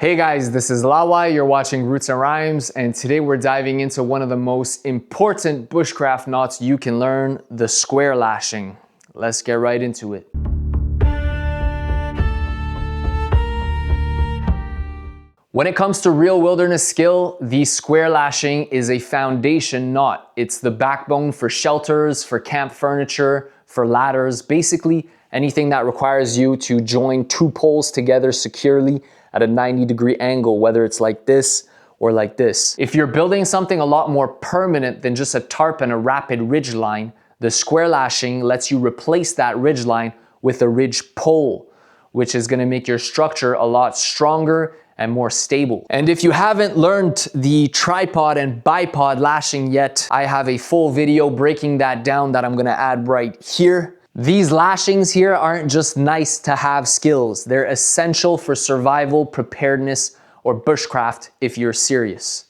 Hey guys, this is Lawa, you're watching Roots and Rhymes, and today we're diving into one of the most important bushcraft knots you can learn, the square lashing. Let's get right into it. When it comes to real wilderness skill, the square lashing is a foundation knot. It's the backbone for shelters, for camp furniture, for ladders, basically anything that requires you to join two poles together securely at a 90-degree angle, whether it's like this or like this. If you're building something a lot more permanent than just a tarp and a rapid ridge line, the square lashing lets you replace that ridge line with a ridge pole, which is gonna make your structure a lot stronger and more stable. And if you haven't learned the tripod and bipod lashing yet, I have a full video breaking that down that I'm gonna add right here. These lashings here aren't just nice to have skills. They're essential for survival, preparedness, or bushcraft if you're serious.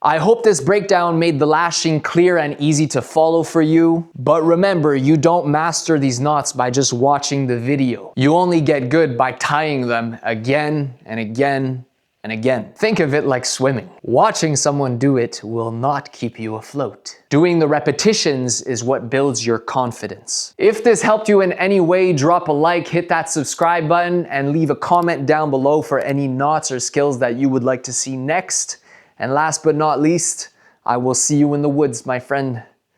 I hope this breakdown made the lashing clear and easy to follow for you. But remember, you don't master these knots by just watching the video. You only get good by tying them again and again and again. Think of it like swimming. Watching someone do it will not keep you afloat. Doing the repetitions is what builds your confidence. If this helped you in any way, drop a like, hit that subscribe button, and leave a comment down below for any knots or skills that you would like to see next. And last but not least, I will see you in the woods, my friend.